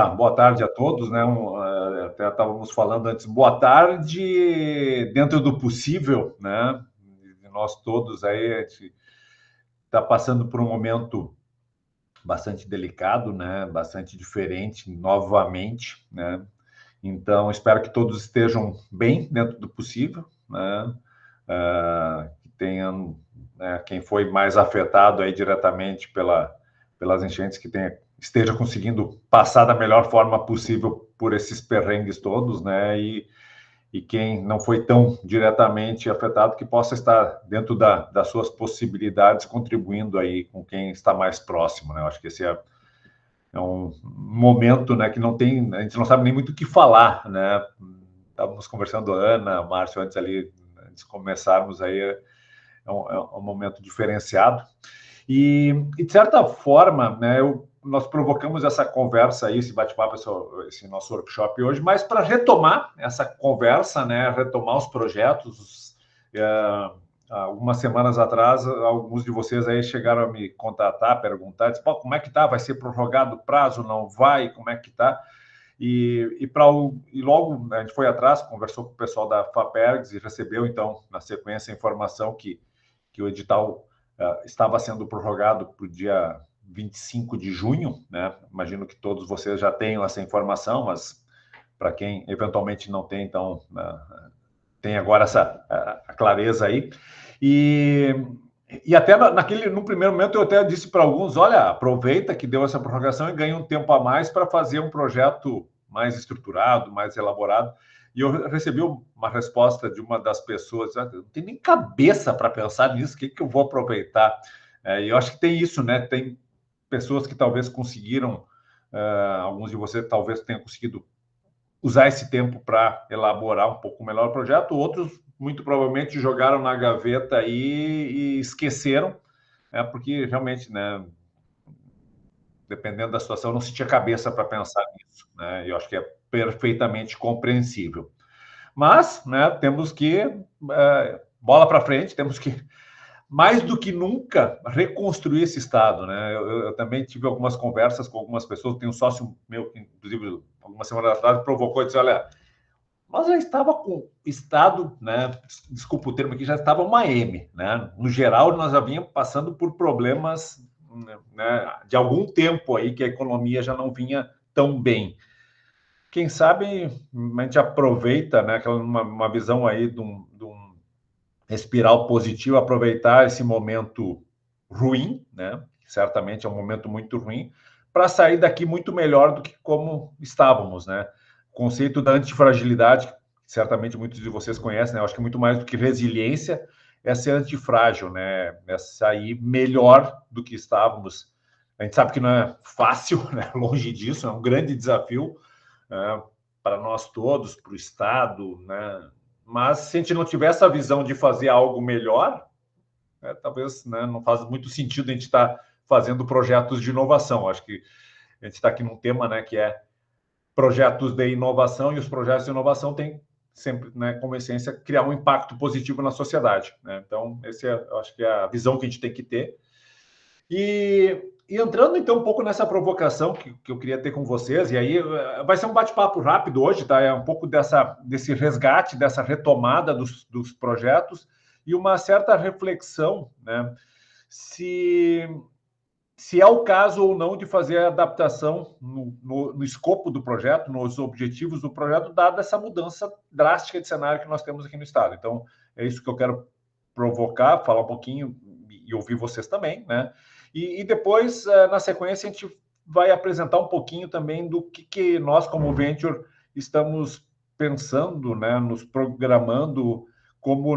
Boa tarde a todos, né? Até estávamos falando antes, boa tarde dentro do possível, né? Nós todos aí, a gente está passando por um momento bastante delicado, né? Bastante diferente novamente, né? Então, espero que todos estejam bem dentro do possível, né? Que tenham, né, quem foi mais afetado aí diretamente pelas enchentes, que esteja conseguindo passar da melhor forma possível por esses perrengues todos, né? E quem não foi tão diretamente afetado, que possa estar dentro das suas possibilidades, contribuindo aí com quem está mais próximo, né? Eu acho que esse é um momento, né, que a gente não sabe nem muito o que falar, né? Estávamos conversando, Ana, Márcio, antes ali, antes de começarmos aí, é um momento diferenciado. E de certa forma, né, nós provocamos essa conversa aí, esse bate-papo, esse nosso workshop hoje, mas para retomar essa conversa, né, retomar os projetos. Algumas semanas atrás, alguns de vocês aí chegaram a me contatar, perguntar, disse, como é que tá? Vai ser prorrogado o prazo? Não vai? Como é que tá? E logo a gente foi atrás, conversou com o pessoal da FAPERGS e recebeu, então, na sequência, a informação que o edital estava sendo prorrogado para o dia 25 de junho, né? Imagino que todos vocês já tenham essa informação, mas para quem eventualmente não tem, então, tem agora a clareza aí. E até no primeiro momento eu até disse para alguns, olha, aproveita que deu essa prorrogação e ganha um tempo a mais para fazer um projeto mais estruturado, mais elaborado. E eu recebi uma resposta de uma das pessoas, não tem nem cabeça para pensar nisso, o que eu vou aproveitar? E eu acho que tem isso, né? Tem pessoas que talvez conseguiram, alguns de vocês talvez tenham conseguido usar esse tempo para elaborar um pouco melhor o projeto, outros muito provavelmente jogaram na gaveta e esqueceram, porque realmente, né, dependendo da situação, não se tinha cabeça para pensar nisso, né? Eu acho que é perfeitamente compreensível. Mas, né, temos que bola para frente, temos que mais do que nunca reconstruir esse estado, né? Eu também tive algumas conversas com algumas pessoas, tem um sócio meu que, inclusive, algumas semanas atrás provocou e disse, olha, nós já estava com o estado, né? Desculpa o termo aqui, já estava uma M, né? No geral, nós já vínhamos passando por problemas, né, de algum tempo aí que a economia já não vinha tão bem. Quem sabe a gente aproveita, né, uma visão aí de um espiral positivo, aproveitar esse momento ruim, né? Certamente é um momento muito ruim, para sair daqui muito melhor do que como estávamos, né? O conceito da antifragilidade, que certamente muitos de vocês conhecem, né? Eu acho que muito mais do que resiliência é ser antifrágil, né? É sair melhor do que estávamos. A gente sabe que não é fácil, né? Longe disso, é um grande desafio, para nós todos, para o Estado, né? Mas se a gente não tiver essa visão de fazer algo melhor, talvez, né, não faz muito sentido a gente estar fazendo projetos de inovação. Acho que a gente está aqui num tema, né, que é projetos de inovação, e os projetos de inovação têm sempre, né, como essência, criar um impacto positivo na sociedade, né? Então, eu acho que é a visão que a gente tem que ter. E entrando, então, um pouco nessa provocação que eu queria ter com vocês, e aí vai ser um bate-papo rápido hoje, tá? É um pouco desse resgate, dessa retomada dos projetos e uma certa reflexão, né? Se é o caso ou não de fazer a adaptação no escopo do projeto, nos objetivos do projeto, dada essa mudança drástica de cenário que nós temos aqui no Estado. Então, é isso que eu quero provocar, falar um pouquinho e ouvir vocês também, né? E depois, na sequência, a gente vai apresentar um pouquinho também do que nós, como Venture, estamos pensando, né, nos programando como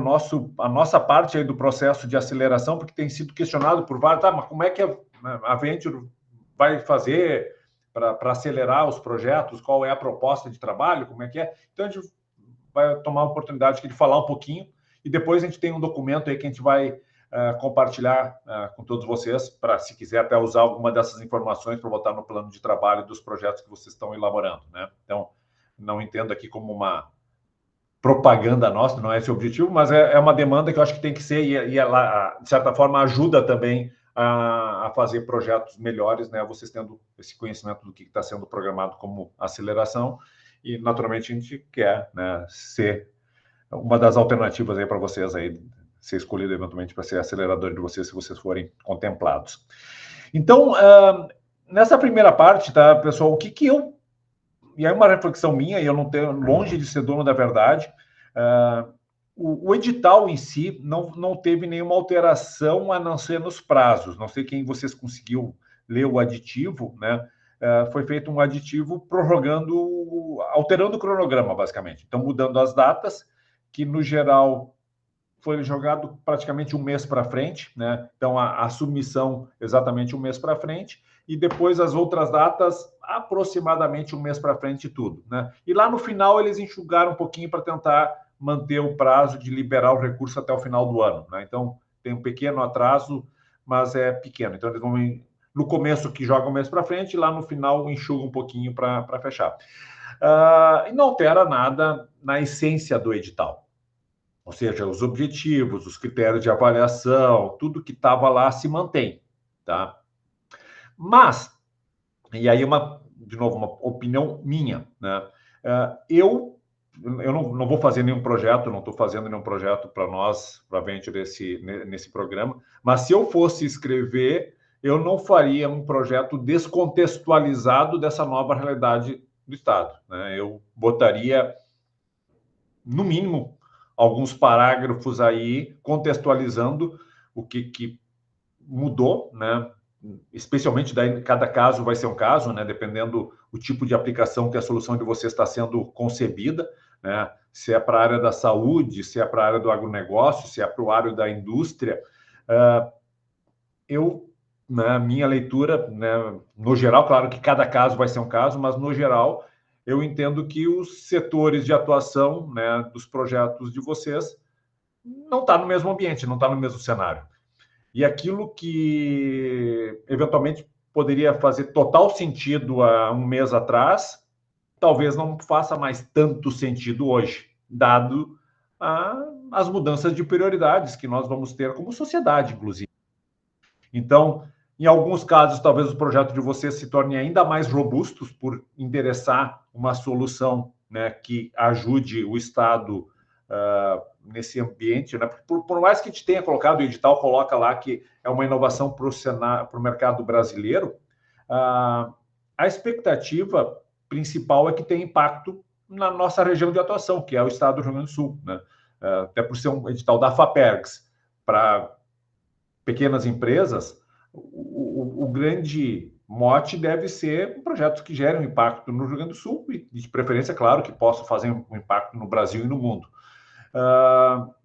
a nossa parte aí do processo de aceleração, porque tem sido questionado por vários, mas como é que a Venture vai fazer para acelerar os projetos? Qual é a proposta de trabalho? Como é que é? Então, a gente vai tomar a oportunidade aqui de falar um pouquinho e depois a gente tem um documento aí que a gente vai compartilhar com todos vocês, para, se quiser, até usar alguma dessas informações para botar no plano de trabalho dos projetos que vocês estão elaborando, né? Então, não entendo aqui como uma propaganda nossa, não é esse o objetivo, mas é uma demanda que eu acho que tem que ser, e ela, de certa forma, ajuda também a fazer projetos melhores, né? Vocês tendo esse conhecimento do que está sendo programado como aceleração, e naturalmente a gente quer, né, ser uma das alternativas aí para vocês aí, ser escolhido eventualmente para ser acelerador de vocês, se vocês forem contemplados. Então, nessa primeira parte, tá, pessoal, o que eu... E aí uma reflexão minha, e eu não tenho, longe de ser dono da verdade, o edital em si não teve nenhuma alteração a não ser nos prazos. Não sei quem vocês conseguiu ler o aditivo, né? Foi feito um aditivo prorrogando, alterando o cronograma, basicamente. Então, mudando as datas, que no geral foi jogado praticamente um mês para frente, né? Então, a submissão exatamente um mês para frente, e depois as outras datas aproximadamente um mês para frente tudo, né? E lá no final eles enxugaram um pouquinho para tentar manter o prazo de liberar o recurso até o final do ano, né? Então, tem um pequeno atraso, mas é pequeno. Então, eles vão no começo que joga um mês para frente, e lá no final enxuga um pouquinho para fechar. E não altera nada na essência do edital. Ou seja, os objetivos, os critérios de avaliação, tudo que estava lá se mantém, tá? Mas, e aí de novo, uma opinião minha, né? Eu não vou fazer nenhum projeto, não estou fazendo nenhum projeto para nós, para a Venture, nesse programa, mas se eu fosse escrever, eu não faria um projeto descontextualizado dessa nova realidade do Estado, né? Eu botaria, no mínimo, alguns parágrafos aí contextualizando o que mudou, né? Especialmente daí cada caso vai ser um caso, né? Dependendo o tipo de aplicação que a solução de vocês está sendo concebida, né? Se é para a área da saúde, se é para a área do agronegócio, se é para o área da indústria. Na minha leitura, né, no geral, claro que cada caso vai ser um caso, mas no geral eu entendo que os setores de atuação, né, dos projetos de vocês não está no mesmo ambiente, não está no mesmo cenário. E aquilo que eventualmente poderia fazer total sentido há um mês atrás, talvez não faça mais tanto sentido hoje, dado as mudanças de prioridades que nós vamos ter como sociedade, inclusive. Então, em alguns casos, talvez o projeto de vocês se torne ainda mais robusto por endereçar uma solução, né, que ajude o Estado nesse ambiente, né? Por mais que a gente tenha colocado, o edital coloca lá que é uma inovação para o mercado brasileiro, a expectativa principal é que tenha impacto na nossa região de atuação, que é o Estado do Rio Grande do Sul, né? Até por ser um edital da FAPERGS para pequenas empresas, o grande mote deve ser projetos que gerem um impacto no Rio Grande do Sul e, de preferência, claro, que possam fazer um impacto no Brasil e no mundo.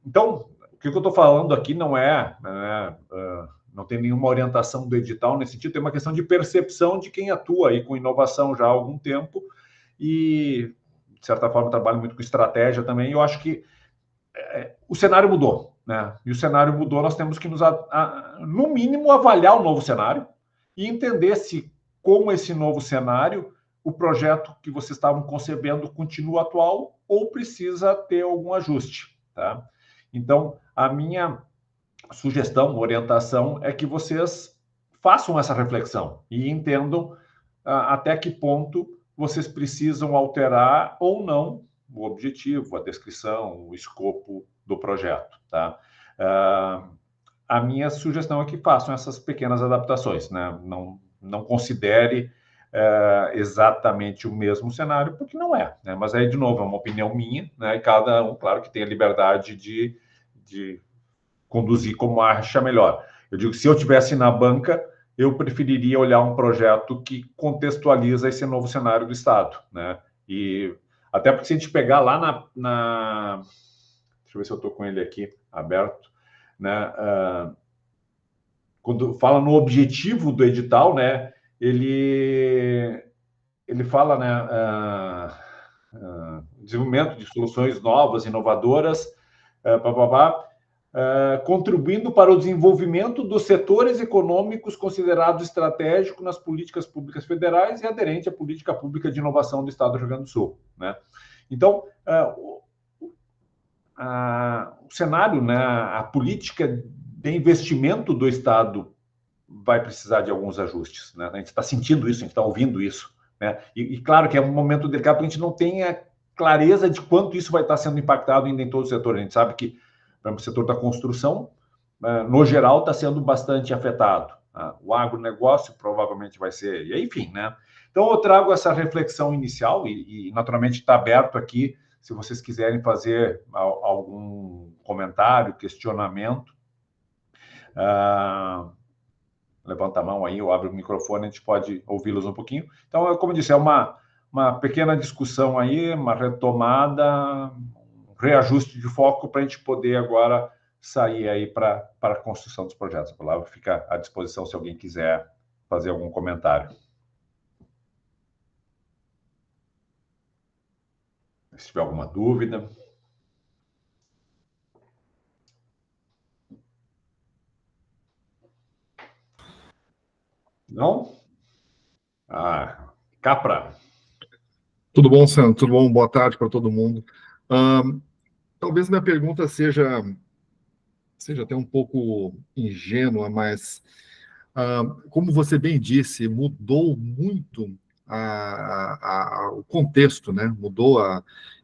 Então, o que eu estou falando aqui não não tem nenhuma orientação do edital nesse sentido, tem uma questão de percepção de quem atua aí com inovação já há algum tempo e, de certa forma, trabalha muito com estratégia também. Eu acho que o cenário mudou, né? E o cenário mudou, nós temos que no mínimo, avaliar o novo cenário e entender se, com esse novo cenário, o projeto que vocês estavam concebendo continua atual ou precisa ter algum ajuste, tá? Então, a minha sugestão, orientação, é que vocês façam essa reflexão e entendam até que ponto vocês precisam alterar ou não o objetivo, a descrição, o escopo do projeto, tá? A minha sugestão é que façam essas pequenas adaptações, né? Não considere exatamente o mesmo cenário, porque não é, né? Mas aí, de novo, é uma opinião minha, né? E cada um, claro, que tem a liberdade de conduzir como acha melhor. Eu digo, se eu estivesse na banca, eu preferiria olhar um projeto que contextualiza esse novo cenário do Estado, né? E até porque se a gente pegar lá deixa eu ver se eu estou com ele aqui aberto, né? Quando fala no objetivo do edital, né? Ele fala, né? Desenvolvimento de soluções novas, inovadoras, contribuindo para o desenvolvimento dos setores econômicos considerados estratégicos nas políticas públicas federais e aderente à política pública de inovação do Estado do Rio Grande do Sul, né? Então, o cenário, né, a política de investimento do Estado vai precisar de alguns ajustes, né? A gente está sentindo isso, a gente está ouvindo isso, né? E claro que é um momento delicado, porque a gente não tem a clareza de quanto isso vai estar sendo impactado ainda em todo o setor. A gente sabe que, por exemplo, o setor da construção, no geral, está sendo bastante afetado. O agronegócio provavelmente vai ser, e enfim, né? Então, eu trago essa reflexão inicial e naturalmente, está aberto aqui, se vocês quiserem fazer algum comentário, questionamento, levanta a mão aí, ou abre o microfone, a gente pode ouvi-los um pouquinho. Então, como eu disse, é uma pequena discussão aí, uma retomada, um reajuste de foco para a gente poder agora sair aí para a construção dos projetos. A palavra fica à disposição se alguém quiser fazer algum comentário. Se tiver alguma dúvida. Não? Capra. Tudo bom, Sandro? Tudo bom? Boa tarde para todo mundo. Talvez minha pergunta seja até um pouco ingênua, mas como você bem disse, mudou muito o contexto, né?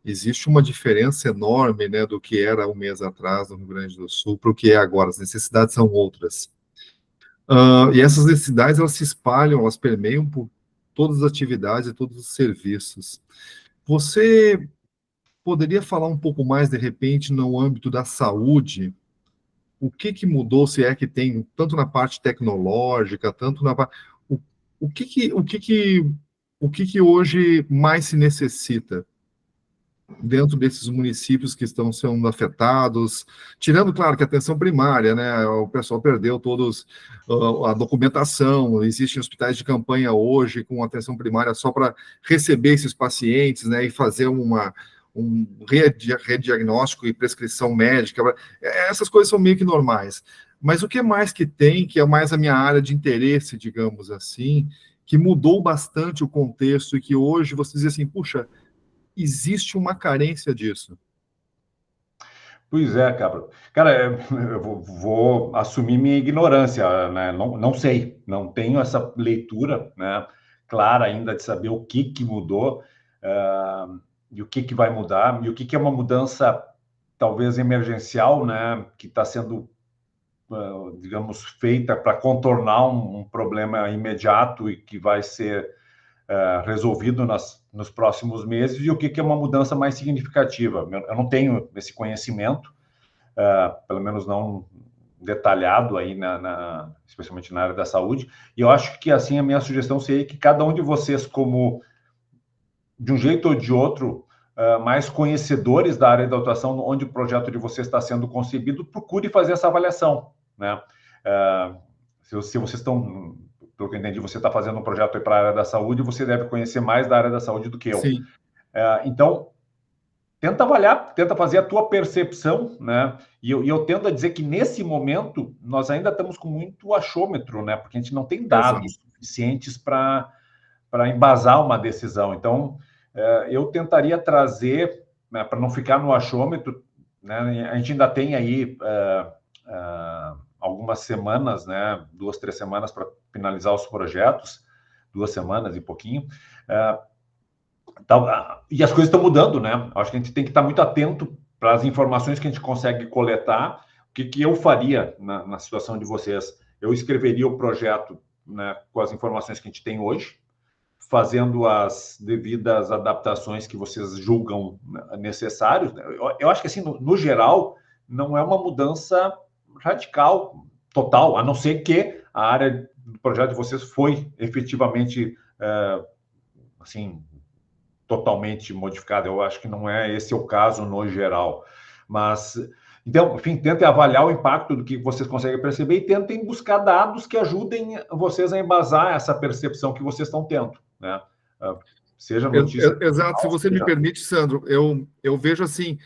Existe uma diferença enorme, né, do que era um mês atrás no Rio Grande do Sul para o que é agora. As necessidades são outras. E essas necessidades, elas se espalham, elas permeiam por todas as atividades e todos os serviços. Você poderia falar um pouco mais, de repente, no âmbito da saúde? O que mudou, se é que tem, tanto na parte tecnológica, tanto na parte... O que hoje mais se necessita dentro desses municípios que estão sendo afetados, tirando, claro, que a atenção primária, né, o pessoal perdeu a documentação, existem hospitais de campanha hoje com atenção primária só para receber esses pacientes, né, e fazer um rediagnóstico e prescrição médica, essas coisas são meio que normais. Mas o que mais que tem, que é mais a minha área de interesse, digamos assim, que mudou bastante o contexto e que hoje você diz assim, puxa, existe uma carência disso? Pois é, cara, eu vou assumir minha ignorância, né? Não sei, não tenho essa leitura, né, clara ainda de saber o que mudou, e o que vai mudar, e o que é uma mudança talvez emergencial, né, que está sendo, digamos, feita para contornar um problema imediato e que vai ser resolvido nos próximos meses, e o que é uma mudança mais significativa. Eu não tenho esse conhecimento, pelo menos não detalhado aí, especialmente na área da saúde, e eu acho que, assim, a minha sugestão seria que cada um de vocês, como, de um jeito ou de outro, mais conhecedores da área da atuação, onde o projeto de vocês está sendo concebido, procure fazer essa avaliação, né? Se vocês estão... Pelo que eu entendi, você está fazendo um projeto para a área da saúde, você deve conhecer mais da área da saúde do que eu. Sim. Então, tenta avaliar, tenta fazer a tua percepção, né? E eu tendo a dizer que, nesse momento, nós ainda estamos com muito achômetro, né? Porque a gente não tem dados suficientes para embasar uma decisão. Então, eu tentaria trazer, né, para não ficar no achômetro, né? A gente ainda tem aí... algumas semanas, né, 2, 3 semanas para finalizar os projetos, 2 semanas e pouquinho, e as coisas estão mudando, né? Acho que a gente tem que estar muito atento para as informações que a gente consegue coletar. O que eu faria na situação de vocês? Eu escreveria o projeto, né, com as informações que a gente tem hoje, fazendo as devidas adaptações que vocês julgam necessárias. Eu acho que, assim, no geral, não é uma mudança radical, total, a não ser que a área do projeto de vocês foi efetivamente, assim, totalmente modificada. Eu acho que não é esse o caso no geral. Mas, então, enfim, tentem avaliar o impacto do que vocês conseguem perceber e tentem buscar dados que ajudem vocês a embasar essa percepção que vocês estão tendo, né? Seja notícia... Exato, se você me permite, Sandro, eu vejo assim...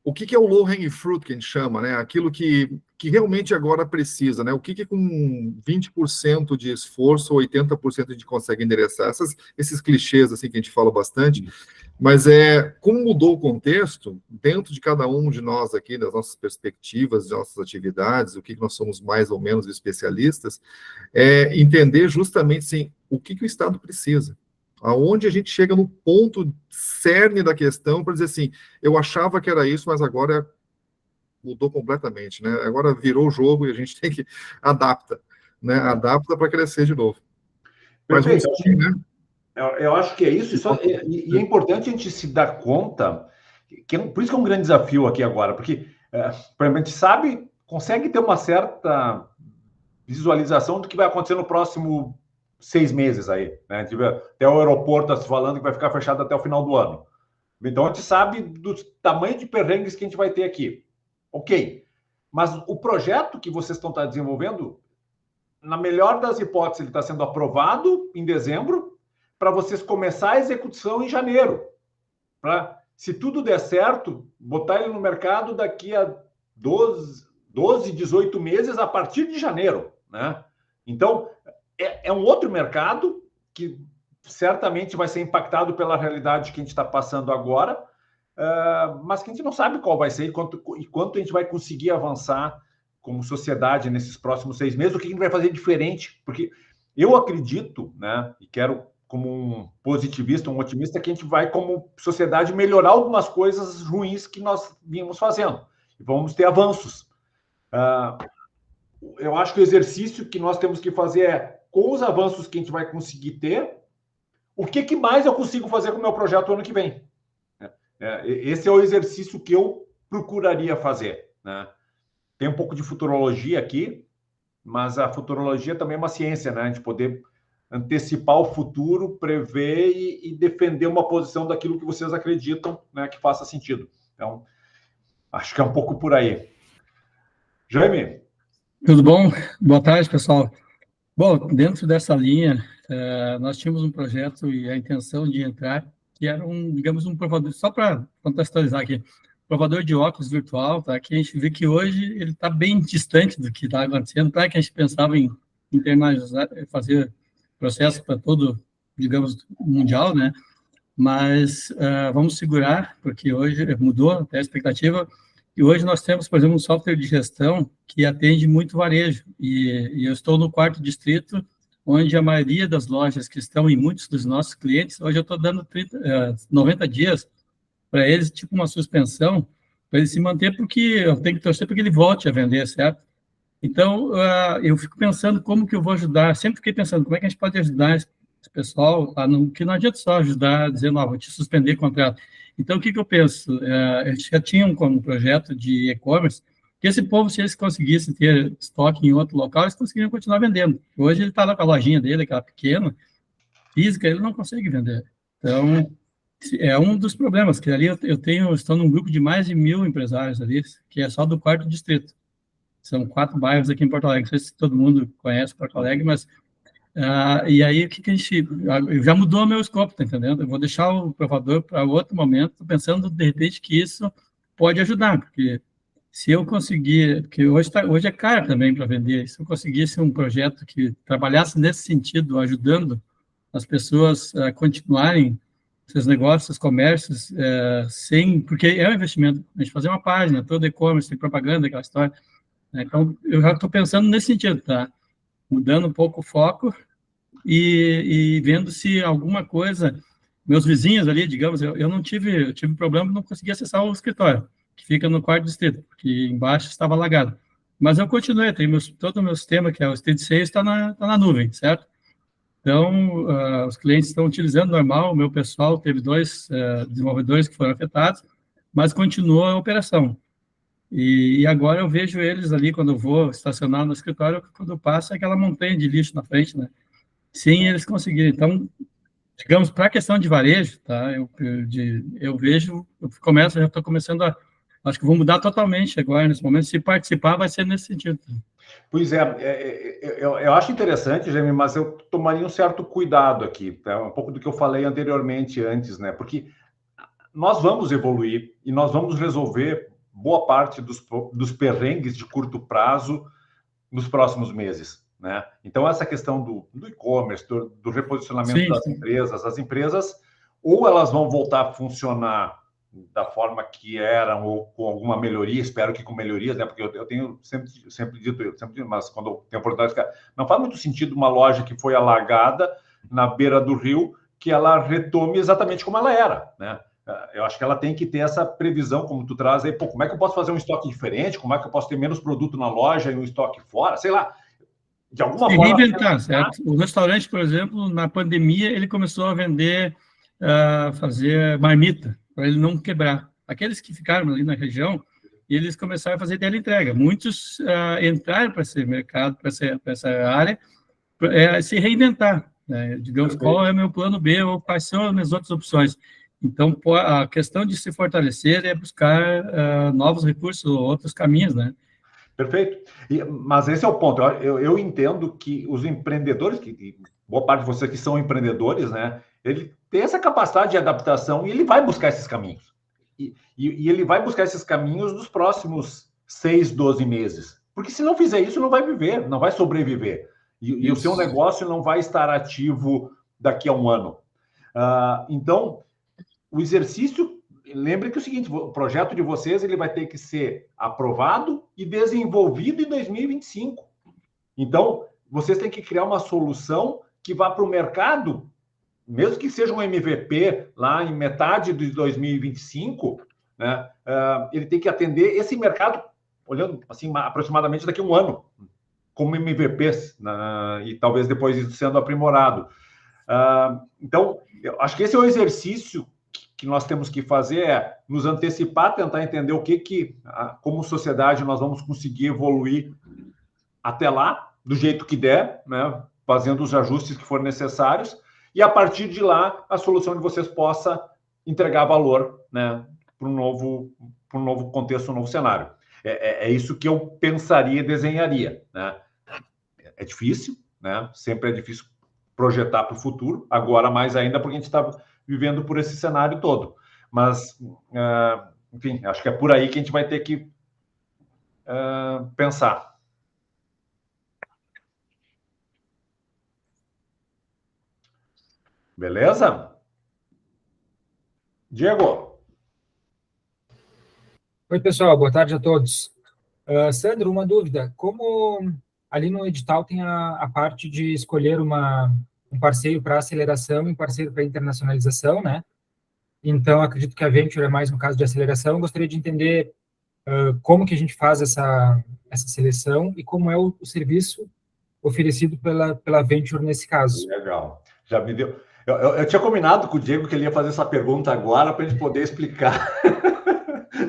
O que é o low-hanging fruit, que a gente chama, né? Aquilo que realmente agora precisa, né? O que com 20% de esforço, 80% a gente consegue endereçar? Esses clichês, assim, que a gente fala bastante, Mas como mudou o contexto, dentro de cada um de nós aqui, das nossas perspectivas, das nossas atividades, o que nós somos mais ou menos especialistas, entender justamente assim, o que o Estado precisa. Aonde a gente chega no ponto cerne da questão para dizer assim, eu achava que era isso, mas agora mudou completamente, né? Agora virou o jogo e a gente tem que adapta, né? Adapta para crescer de novo. Perfeito. Mas né? Eu acho que é isso, e é importante a gente se dar conta, por isso que é um grande desafio aqui agora, porque a gente sabe, consegue ter uma certa visualização do que vai acontecer no próximo 6 meses aí, né? Até o aeroporto está se falando que vai ficar fechado até o final do ano. Então a gente sabe do tamanho de perrengues que a gente vai ter aqui. Ok, mas o projeto que vocês estão desenvolvendo, na melhor das hipóteses, ele está sendo aprovado em dezembro, para vocês começar a execução em janeiro. Se tudo der certo, botar ele no mercado daqui a 12, 18 meses a partir de janeiro, né? Então, é um outro mercado que certamente vai ser impactado pela realidade que a gente está passando agora, mas que a gente não sabe qual vai ser e quanto a gente vai conseguir avançar como sociedade nesses próximos 6 meses, o que a gente vai fazer diferente, porque eu acredito, né, e quero como um positivista, um otimista, que a gente vai, como sociedade, melhorar algumas coisas ruins que nós vínhamos fazendo. E vamos ter avanços. Eu acho que o exercício que nós temos que fazer com os avanços que a gente vai conseguir ter, o que mais eu consigo fazer com o meu projeto ano que vem? Esse é o exercício que eu procuraria fazer, né? Tem um pouco de futurologia aqui, mas a futurologia também é uma ciência, né? A gente poder antecipar o futuro, prever e defender uma posição daquilo que vocês acreditam, né, que faça sentido. Então, acho que é um pouco por aí. Jaime? Tudo bom? Boa tarde, pessoal. Bom, dentro dessa linha, nós tínhamos um projeto e a intenção de entrar, que era digamos, um provador, só para contextualizar aqui, provador de óculos virtual, tá? Que a gente vê que hoje ele está bem distante do que está acontecendo, para que a gente pensava em internalizar, fazer processo para todo, digamos, mundial, né? Mas vamos segurar, porque hoje mudou até a expectativa, e hoje nós temos, por exemplo, um software de gestão que atende muito varejo, e eu estou no 4º distrito, onde a maioria das lojas que estão em muitos dos nossos clientes, hoje eu estou dando 90 dias para eles, tipo uma suspensão, para ele se manter, porque eu tenho que torcer para que ele volte a vender, certo? Então, eu fico pensando como que eu vou ajudar, sempre fiquei pensando como é que a gente pode ajudar esse pessoal, que não adianta só ajudar dizendo, vou te suspender o contrato. Então, o que eu penso? Eles já tinham como projeto de e-commerce, que esse povo, se eles conseguissem ter estoque em outro local, eles conseguiriam continuar vendendo. Hoje ele está lá com a lojinha dele, aquela pequena, física, ele não consegue vender. Então, é um dos problemas, que ali estou num grupo de mais de 1.000 empresários ali, que é só do 4º distrito. São 4 bairros aqui em Porto Alegre. Não sei se todo mundo conhece Porto Alegre, mas... e aí, o que a gente... Já mudou o meu escopo, tá entendendo? Eu vou deixar o provador para outro momento, pensando, de repente, que isso pode ajudar, porque se eu conseguir... Porque hoje é caro também para vender. Se eu conseguisse um projeto que trabalhasse nesse sentido, ajudando as pessoas a continuarem seus negócios, seus comércios, porque é um investimento. A gente fazer uma página, todo e-commerce, tem propaganda, aquela história... Então, eu já estou pensando nesse sentido, tá? Mudando um pouco o foco e vendo se alguma coisa... Meus vizinhos ali, digamos, eu tive problema, não consegui acessar o escritório, que fica no 4º distrito, porque embaixo estava alagado. Mas eu continuei, todo o meu sistema, que é o State Sales, está na nuvem, certo? Então, os clientes estão utilizando normal, o meu pessoal teve 2 desenvolvedores que foram afetados, mas continuou a operação. E agora eu vejo eles ali, quando eu vou estacionar no escritório, quando passa aquela montanha de lixo na frente, né? Sem eles conseguirem. Então, digamos, para a questão de varejo, tá? Eu vejo, já estou começando acho que vou mudar totalmente agora, nesse momento. Se participar, vai ser nesse sentido. Pois eu acho interessante, Jaime, mas eu tomaria um certo cuidado aqui, tá? Um pouco do que eu falei anteriormente, antes, né? Porque nós vamos evoluir e nós vamos resolver boa parte dos perrengues de curto prazo nos próximos meses, né? Então, essa questão do e-commerce, do reposicionamento das empresas, as empresas, ou elas vão voltar a funcionar da forma que eram, ou com alguma melhoria, espero que com melhorias, né? Porque eu tenho sempre dito, mas quando eu tenho oportunidade, não faz muito sentido uma loja que foi alagada na beira do rio, que ela retome exatamente como ela era, né? Eu acho que ela tem que ter essa previsão, como tu traz aí, pô, como é que eu posso fazer um estoque diferente? Como é que eu posso ter menos produto na loja e um estoque fora? Sei lá, de alguma Se forma... reinventar, certo? O restaurante, por exemplo, na pandemia, ele começou a vender, fazer marmita, para ele não quebrar. Aqueles que ficaram ali na região, eles começaram a fazer teleentrega. Muitos entraram para esse mercado, para essa área, se reinventar, né? Digamos, qual é o meu plano B ou quais são as minhas outras opções. Então, a questão de se fortalecer é buscar novos recursos ou outros caminhos, né? Perfeito. Mas esse é o ponto. Eu entendo que os empreendedores, que boa parte de vocês que são empreendedores, né? Ele tem essa capacidade de adaptação e ele vai buscar esses caminhos. E ele vai buscar esses caminhos nos próximos 6, 12 meses. Porque se não fizer isso, não vai viver, não vai sobreviver. E o seu negócio não vai estar ativo daqui a um ano. Então, o exercício... Lembre que é o seguinte, o projeto de vocês ele vai ter que ser aprovado e desenvolvido em 2025. Então, vocês têm que criar uma solução que vá para o mercado, mesmo que seja um MVP lá em metade de 2025, né? Ele tem que atender esse mercado, olhando assim, aproximadamente daqui a um ano, como MVPs, né? E talvez depois isso sendo aprimorado. Então, eu acho que esse é o exercício que nós temos que fazer, é nos antecipar, tentar entender o que como sociedade, nós vamos conseguir evoluir até lá, do jeito que der, né? Fazendo os ajustes que forem necessários, e a partir de lá, a solução de vocês possa entregar valor, né? Para um novo contexto, um novo cenário. É isso que eu pensaria e desenharia, né? É difícil, né? Sempre é difícil projetar para o futuro, agora mais ainda porque a gente está vivendo por esse cenário todo. Mas, enfim, acho que é por aí que a gente vai ter que pensar. Beleza? Diego? Oi, pessoal, boa tarde a todos. Sandro, uma dúvida. Como ali no edital tem a parte de escolher um parceiro para aceleração e um parceiro para internacionalização, né? Então, acredito que a Venture é mais um caso de aceleração. Gostaria de entender como que a gente faz essa seleção e como é o serviço oferecido pela Venture nesse caso. Legal. Já me deu... Eu tinha combinado com o Diego que ele ia fazer essa pergunta agora para a gente poder explicar.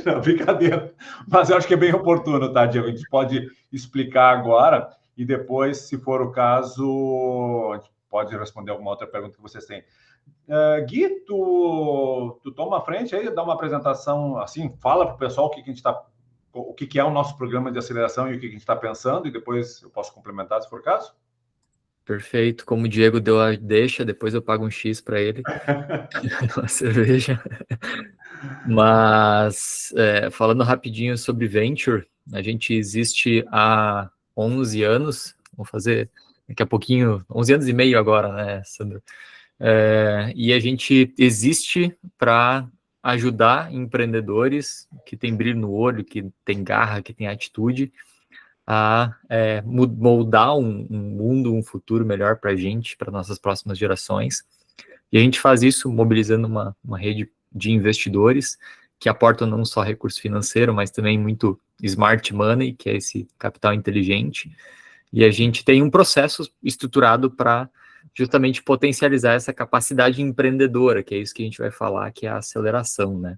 Não, brincadeira. Mas eu acho que é bem oportuno, tá, Diego? A gente pode explicar agora e depois, se for o caso, a gente pode responder alguma outra pergunta que vocês têm. Gui, tu toma a frente aí, dá uma apresentação assim, fala para o pessoal o que é o nosso programa de aceleração e o que a gente está pensando, e depois eu posso complementar, se for o caso. Perfeito, como o Diego deu a deixa, depois eu pago um X para ele, uma cerveja. Mas, falando rapidinho sobre Venture, a gente existe há 11 anos, vamos fazer daqui a pouquinho, 11 anos e meio agora, né, Sandro? E a gente existe para ajudar empreendedores que têm brilho no olho, que têm garra, que têm atitude, a moldar um mundo, um futuro melhor para a gente, para nossas próximas gerações. E a gente faz isso mobilizando uma rede de investidores que aportam não só recurso financeiro, mas também muito smart money, que é esse capital inteligente. E a gente tem um processo estruturado para justamente potencializar essa capacidade empreendedora, que é isso que a gente vai falar, que é a aceleração, né?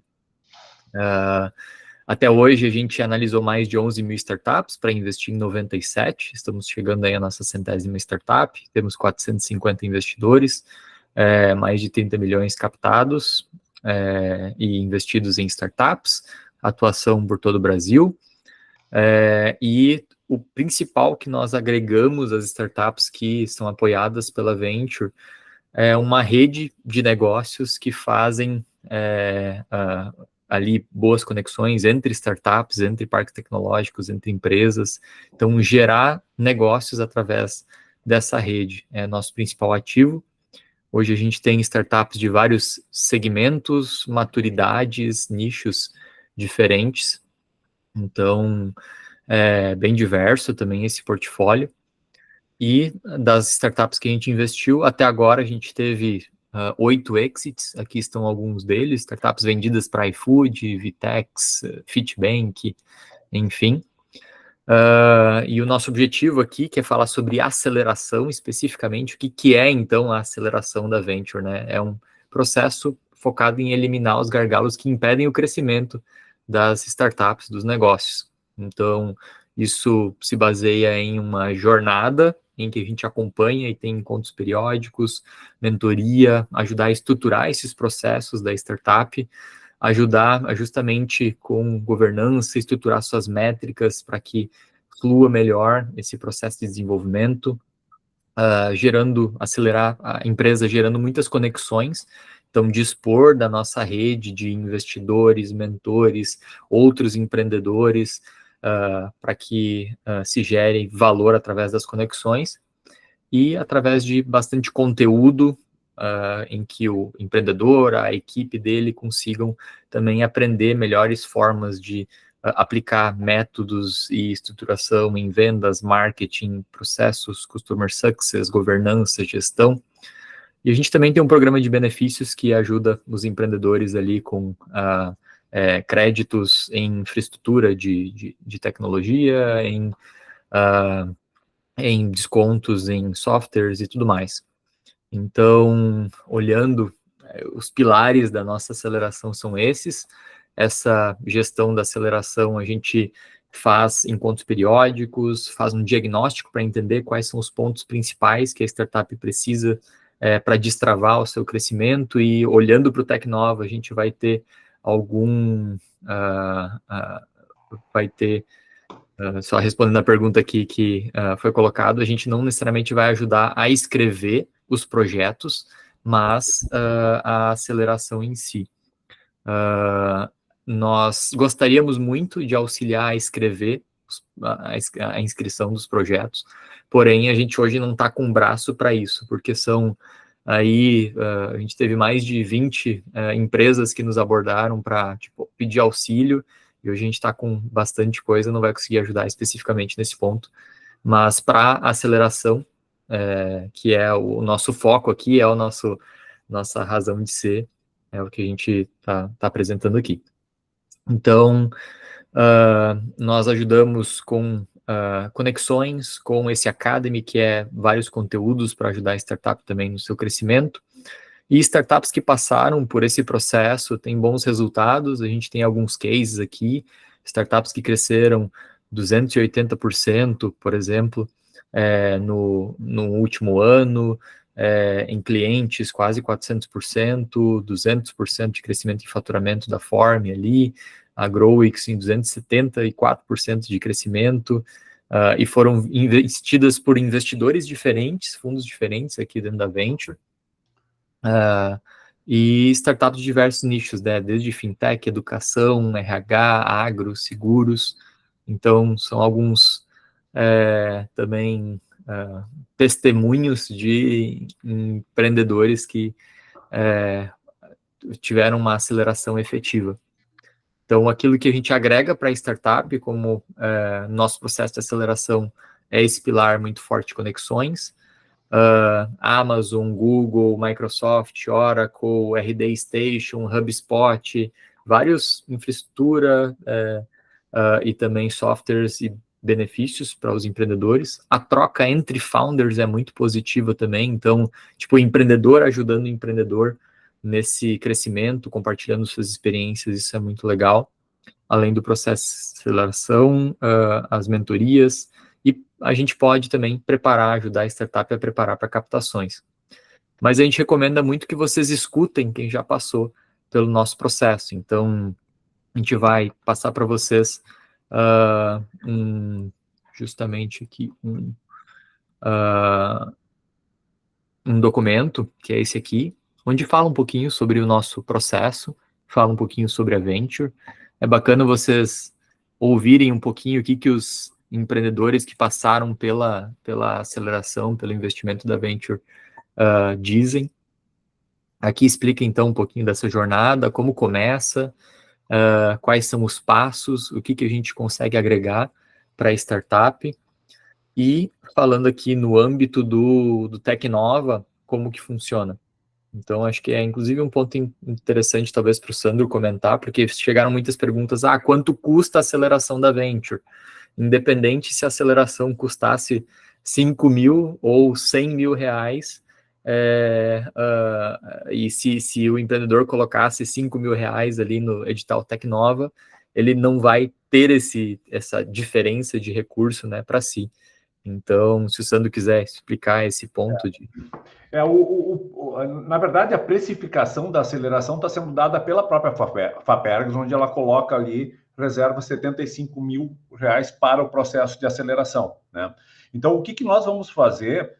Até hoje, a gente analisou mais de 11 mil startups para investir em 97. Estamos chegando aí à nossa 100ª startup. Temos 450 investidores, mais de 30 milhões captados e investidos em startups, atuação por todo o Brasil. E o principal que nós agregamos às startups que são apoiadas pela Venture é uma rede de negócios que fazem ali boas conexões entre startups, entre parques tecnológicos, entre empresas. Então, gerar negócios através dessa rede é nosso principal ativo. Hoje a gente tem startups de vários segmentos, maturidades, nichos diferentes. Então, é bem diverso também esse portfólio. E das startups que a gente investiu, até agora a gente teve 8 exits, aqui estão alguns deles, startups vendidas para iFood, Vitex, Fitbank, enfim. E o nosso objetivo aqui, que é falar sobre aceleração especificamente, o que é então a aceleração da Venture, né? É um processo focado em eliminar os gargalos que impedem o crescimento das startups, dos negócios. Então, isso se baseia em uma jornada em que a gente acompanha e tem encontros periódicos, mentoria, ajudar a estruturar esses processos da startup, ajudar justamente com governança, estruturar suas métricas para que flua melhor esse processo de desenvolvimento, acelerar a empresa, gerando muitas conexões. Então, dispor da nossa rede de investidores, mentores, outros empreendedores, para que se gere valor através das conexões e através de bastante conteúdo em que o empreendedor, a equipe dele consigam também aprender melhores formas de aplicar métodos e estruturação em vendas, marketing, processos, customer success, governança, gestão. E a gente também tem um programa de benefícios que ajuda os empreendedores ali com créditos em infraestrutura de tecnologia, em descontos em softwares e tudo mais. Então, olhando, os pilares da nossa aceleração são esses. Essa gestão da aceleração a gente faz encontros periódicos, faz um diagnóstico para entender quais são os pontos principais que a startup precisa para destravar o seu crescimento, e olhando para o Tecnova, a gente vai ter só respondendo a pergunta aqui que foi colocado, a gente não necessariamente vai ajudar a escrever os projetos, mas a aceleração em si. Nós gostaríamos muito de auxiliar a escrever a inscrição dos projetos, porém a gente hoje não está com um braço para isso, porque a gente teve mais de 20 empresas que nos abordaram para pedir auxílio, e hoje a gente está com bastante coisa, não vai conseguir ajudar especificamente nesse ponto, mas para aceleração, que é o nosso foco aqui, é nossa razão de ser, é o que a gente está apresentando aqui. Então, nós ajudamos com conexões, com esse Academy, que é vários conteúdos para ajudar a startup também no seu crescimento, e startups que passaram por esse processo têm bons resultados. A gente tem alguns cases aqui, startups que cresceram 280%, por exemplo, no último ano, em clientes quase 400%, 200% de crescimento em faturamento da Form ali, a Growix em 274% de crescimento, e foram investidas por investidores diferentes, fundos diferentes aqui dentro da Venture, e startups de diversos nichos, né, desde fintech, educação, RH, agro, seguros. Então, são alguns também testemunhos de empreendedores que tiveram uma aceleração efetiva. Então, aquilo que a gente agrega para a startup, como nosso processo de aceleração, é esse pilar muito forte de conexões. Amazon, Google, Microsoft, Oracle, RD Station, HubSpot, vários infraestrutura e também softwares e benefícios para os empreendedores. A troca entre founders é muito positiva também, então, o empreendedor ajudando o empreendedor nesse crescimento, compartilhando suas experiências, isso é muito legal. Além do processo de aceleração, as mentorias, e a gente pode também ajudar a startup a preparar para captações. Mas a gente recomenda muito que vocês escutem quem já passou pelo nosso processo. Então, a gente vai passar para vocês justamente aqui um documento, que é esse aqui, onde fala um pouquinho sobre o nosso processo, fala um pouquinho sobre a Venture. É bacana vocês ouvirem um pouquinho o que os empreendedores que passaram pela aceleração, pelo investimento da Venture dizem. Aqui explica, então, um pouquinho dessa jornada, como começa, quais são os passos, o que a gente consegue agregar para a startup. E falando aqui no âmbito do Tecnova, como que funciona. Então, acho que é, inclusive, um ponto interessante, talvez, para o Sandro comentar, porque chegaram muitas perguntas, quanto custa a aceleração da Venture? Independente se a aceleração custasse 5 mil ou 100 mil reais, e se o empreendedor colocasse 5 mil reais ali no edital Tecnova, ele não vai ter essa diferença de recurso, né, para si. Então, se o Sandro quiser explicar esse ponto de... Na verdade, a precificação da aceleração está sendo dada pela própria Fapergs, onde ela coloca ali, reserva 75 mil reais para o processo de aceleração, né? Então, o que nós vamos fazer,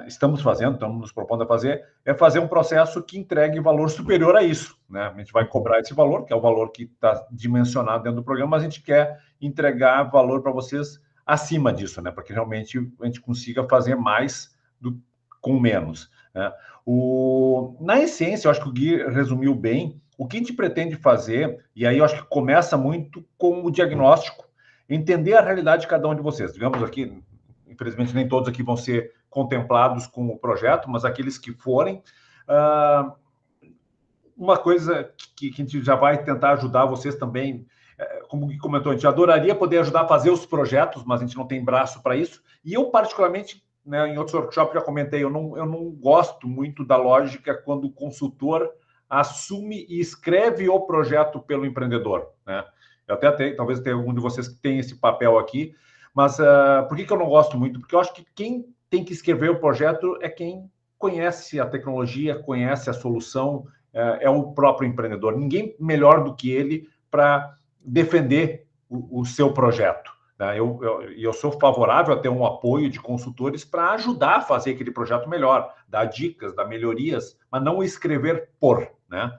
estamos nos propondo a fazer, é fazer um processo que entregue valor superior a isso, né? A gente vai cobrar esse valor, que é o valor que está dimensionado dentro do programa, mas a gente quer entregar valor para vocês acima disso, né? Para que realmente a gente consiga fazer mais com menos, né? Na essência, eu acho que o Gui resumiu bem. O que a gente pretende fazer, e aí eu acho que começa muito com o diagnóstico, entender a realidade de cada um de vocês. Digamos aqui, infelizmente nem todos aqui vão ser contemplados com o projeto, mas aqueles que forem, uma coisa que a gente já vai tentar ajudar vocês também, como o Gui comentou, a gente adoraria poder ajudar a fazer os projetos, mas a gente não tem braço para isso. E eu, particularmente, né, em outros workshops já comentei, eu não gosto muito da lógica quando o consultor assume e escreve o projeto pelo empreendedor, né? Eu até talvez tenha algum de vocês que tem esse papel aqui, mas por que eu não gosto muito? Porque eu acho que quem tem que escrever o projeto é quem conhece a tecnologia, conhece a solução, é o próprio empreendedor. Ninguém melhor do que ele para defender o seu projeto. Eu sou favorável a ter um apoio de consultores para ajudar a fazer aquele projeto melhor, dar dicas, dar melhorias, mas não escrever por, né?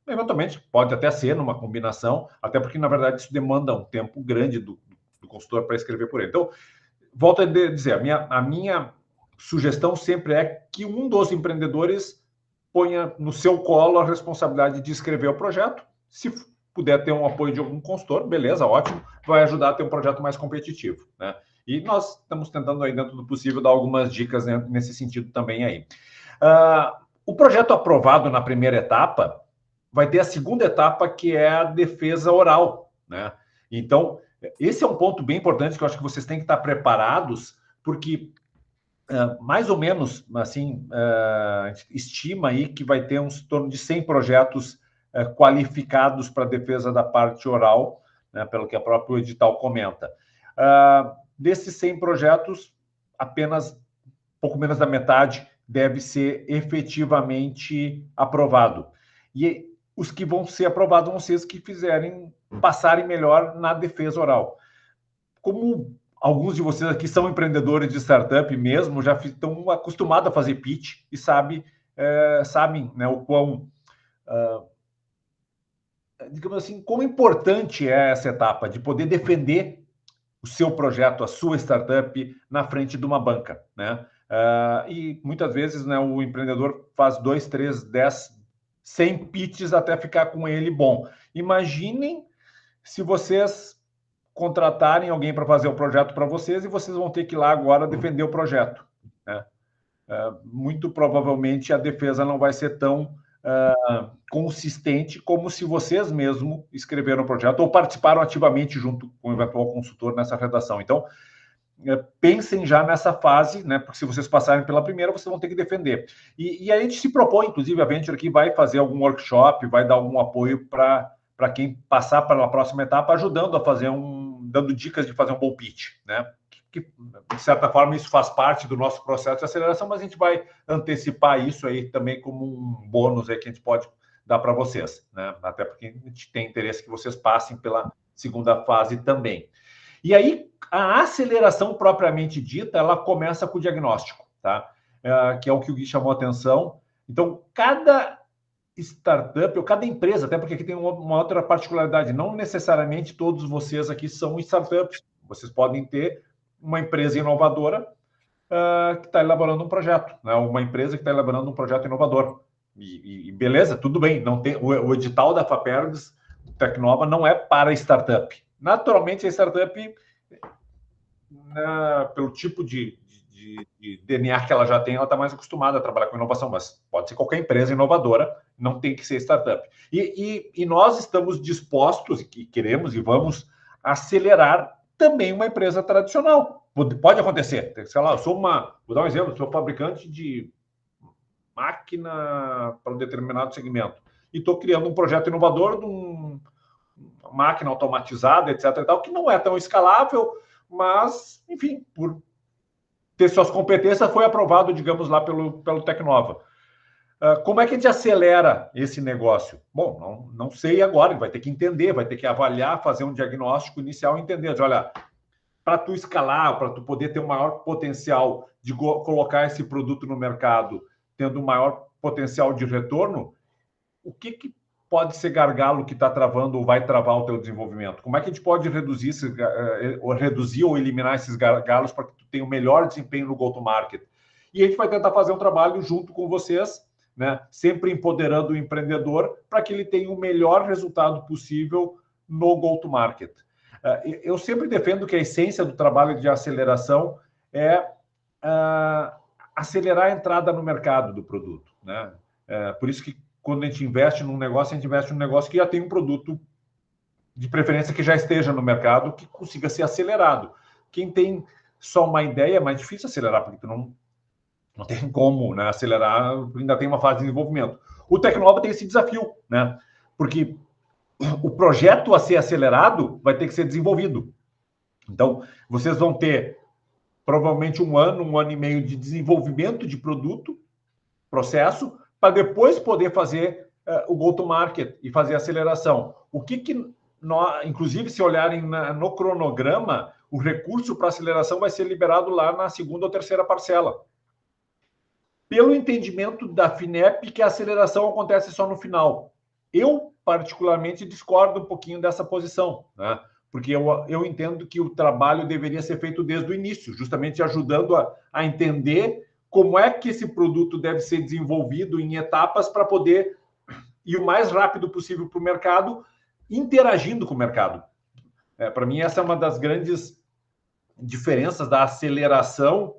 Eventualmente, pode até ser numa combinação, até porque, na verdade, isso demanda um tempo grande do consultor para escrever por ele. Então, volto a dizer, a minha sugestão sempre é que um dos empreendedores ponha no seu colo a responsabilidade de escrever o projeto. Se puder ter um apoio de algum consultor, beleza, ótimo, vai ajudar a ter um projeto mais competitivo, né? E nós estamos tentando aí, dentro do possível, dar algumas dicas, né, nesse sentido também aí. O projeto aprovado na primeira etapa vai ter a segunda etapa, que é a defesa oral, né? Então, esse é um ponto bem importante que eu acho que vocês têm que estar preparados, porque mais ou menos, assim, a gente estima aí que vai ter em torno de 100 projetos qualificados para a defesa da parte oral, né, pelo que a própria edital comenta. Desses 100 projetos, apenas pouco menos da metade deve ser efetivamente aprovado. E os que vão ser aprovados vão ser os que passarem melhor na defesa oral. Como alguns de vocês aqui são empreendedores de startup mesmo, já estão acostumados a fazer pitch e sabem, né, o quão... digamos assim, quão importante é essa etapa de poder defender o seu projeto, a sua startup na frente de uma banca, né? E muitas vezes, né, o empreendedor faz 2, 3, 10, 100 pitches até ficar com ele bom. Imaginem se vocês contratarem alguém para fazer o projeto para vocês e vocês vão ter que ir lá agora defender o projeto, né? Muito provavelmente a defesa não vai ser tão consistente como se vocês mesmos escreveram o projeto ou participaram ativamente junto com o eventual consultor nessa redação. Então, pensem já nessa fase, né? Porque se vocês passarem pela primeira, vocês vão ter que defender. E a gente se propõe, inclusive a Venture aqui vai fazer algum workshop, vai dar algum apoio para quem passar para a próxima etapa, ajudando a fazer dando dicas de fazer um bom pitch, né? Que, de certa forma, isso faz parte do nosso processo de aceleração, mas a gente vai antecipar isso aí também como um bônus aí que a gente pode dar para vocês, né? Até porque a gente tem interesse que vocês passem pela segunda fase também. E aí, a aceleração propriamente dita, ela começa com o diagnóstico, tá? Que é o que o Gui chamou a atenção. Então, cada startup, ou cada empresa, até porque aqui tem uma outra particularidade, não necessariamente todos vocês aqui são startups, vocês podem ter uma empresa inovadora que está elaborando um projeto, né? Uma empresa que está elaborando um projeto inovador. E beleza, tudo bem. Não tem, o edital da FAPERGS, Tecnova, não é para startup. Naturalmente, a startup, pelo tipo de DNA que ela já tem, ela está mais acostumada a trabalhar com inovação, mas pode ser qualquer empresa inovadora, não tem que ser startup. E nós estamos dispostos, e queremos e vamos acelerar também uma empresa tradicional. Pode acontecer. Sei lá, vou dar um exemplo, sou fabricante de máquina para um determinado segmento e estou criando um projeto inovador de uma máquina automatizada, etc. e tal, que não é tão escalável, mas, enfim, por ter suas competências, foi aprovado, digamos, lá pelo Tecnova. Como é que a gente acelera esse negócio? Bom, não sei agora, vai ter que entender, vai ter que avaliar, fazer um diagnóstico inicial e entender. Olha, para tu escalar, para tu poder ter um maior potencial de colocar esse produto no mercado, tendo um maior potencial de retorno, o que pode ser gargalo que está travando ou vai travar o teu desenvolvimento? Como é que a gente pode reduzir ou eliminar esses gargalos para que tu tenha o melhor desempenho no go-to-market? E a gente vai tentar fazer um trabalho junto com vocês, né? Sempre empoderando o empreendedor para que ele tenha o melhor resultado possível no go-to-market. Eu sempre defendo que a essência do trabalho de aceleração é acelerar a entrada no mercado do produto, né? Por isso que quando a gente investe num negócio, a gente investe num negócio que já tem um produto, de preferência que já esteja no mercado, que consiga ser acelerado. Quem tem só uma ideia é mais difícil acelerar, porque tu não tem como, né, acelerar, ainda tem uma fase de desenvolvimento. O Tecnova tem esse desafio, né? Porque o projeto a ser acelerado vai ter que ser desenvolvido. Então, vocês vão ter provavelmente um ano e meio de desenvolvimento de produto, processo, para depois poder fazer o go-to-market e fazer a aceleração. O que nós, inclusive, se olharem no cronograma, o recurso para aceleração vai ser liberado lá na segunda ou terceira parcela. Pelo entendimento da FINEP, que a aceleração acontece só no final. Eu, particularmente, discordo um pouquinho dessa posição, né? Porque eu entendo que o trabalho deveria ser feito desde o início, justamente ajudando a entender como é que esse produto deve ser desenvolvido em etapas para poder ir o mais rápido possível para o mercado, interagindo com o mercado. Para mim, essa é uma das grandes diferenças da aceleração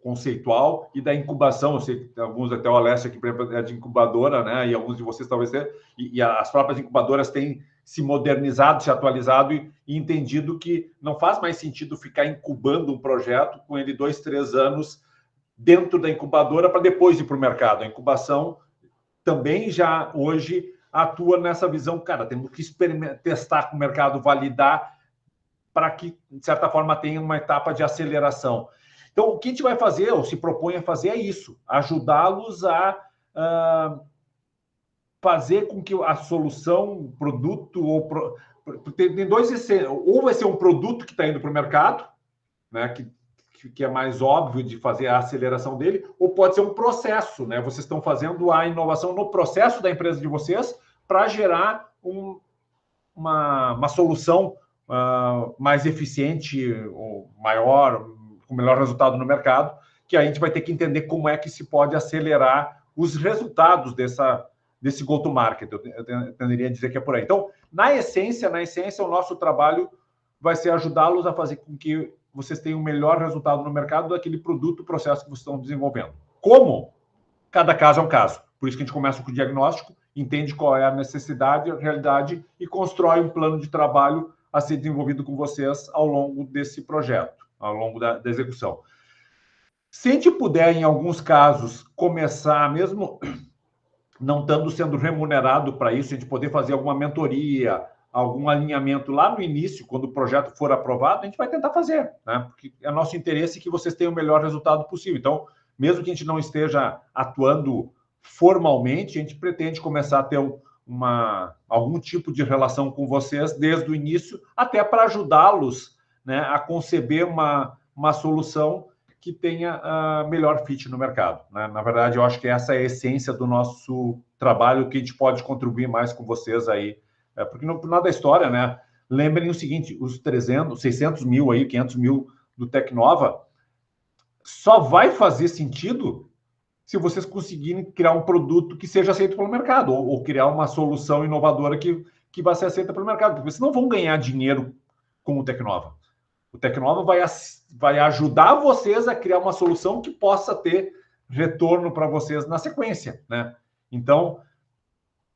conceitual e da incubação. Eu sei que alguns, até o Alessio aqui é de incubadora, né? E alguns de vocês talvez tenham, e as próprias incubadoras têm se modernizado, se atualizado e entendido que não faz mais sentido ficar incubando um projeto com ele 2, 3 anos dentro da incubadora para depois ir para o mercado. A incubação também já hoje atua nessa visão, cara, temos que testar com o mercado, validar para que, de certa forma, tenha uma etapa de aceleração. Então, o que a gente vai fazer, ou se propõe a fazer, é isso, ajudá-los a fazer com que a solução, produto, tem dois, ou vai ser um produto que está indo para o mercado, né, que é mais óbvio de fazer a aceleração dele, ou pode ser um processo, né? Vocês estão fazendo a inovação no processo da empresa de vocês para gerar uma solução mais eficiente, ou maior, com melhor resultado no mercado, que a gente vai ter que entender como é que se pode acelerar os resultados desse go-to-market. Eu tenderia a dizer que é por aí. Então, na essência, o nosso trabalho vai ser ajudá-los a fazer com que vocês tenham o melhor resultado no mercado daquele produto, processo que vocês estão desenvolvendo. Como? Cada caso é um caso. Por isso que a gente começa com o diagnóstico, entende qual é a necessidade, a realidade e constrói um plano de trabalho a ser desenvolvido com vocês ao longo desse projeto, ao longo da execução. Se a gente puder, em alguns casos, começar, mesmo não estando sendo remunerado para isso, a gente poder fazer alguma mentoria, algum alinhamento lá no início, quando o projeto for aprovado, a gente vai tentar fazer, né? Porque é nosso interesse que vocês tenham o melhor resultado possível. Então, mesmo que a gente não esteja atuando formalmente, a gente pretende começar a ter algum tipo de relação com vocês desde o início, até para ajudá-los, né, a conceber uma solução que tenha melhor fit no mercado, né? Na verdade, eu acho que essa é a essência do nosso trabalho, que a gente pode contribuir mais com vocês aí, porque no final da história, né? Lembrem o seguinte, os 600 mil aí, 500 mil do Tecnova, só vai fazer sentido se vocês conseguirem criar um produto que seja aceito pelo mercado, ou criar uma solução inovadora que vai ser aceita pelo mercado, porque vocês não vão ganhar dinheiro com o Tecnova. O Tecnova vai ajudar vocês a criar uma solução que possa ter retorno para vocês na sequência, né? Então,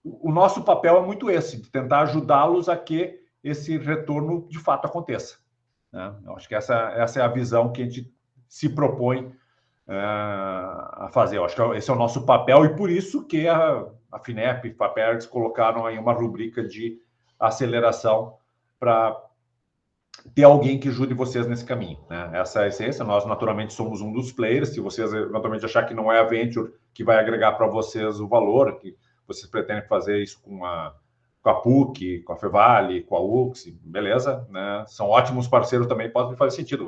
o nosso papel é muito esse, de tentar ajudá-los a que esse retorno de fato aconteça, né? Eu acho que essa é a visão que a gente se propõe a fazer. Eu acho que esse é o nosso papel e por isso que a FINEP e a FAPERGS colocaram aí uma rubrica de aceleração para ter alguém que ajude vocês nesse caminho, né? Essa é a essência. Nós, naturalmente, somos um dos players. Se vocês eventualmente achar que não é a Venture que vai agregar para vocês o valor, que vocês pretendem fazer isso com a PUC, com a Fevale, com a UX, beleza, né? São ótimos parceiros também, pode fazer sentido.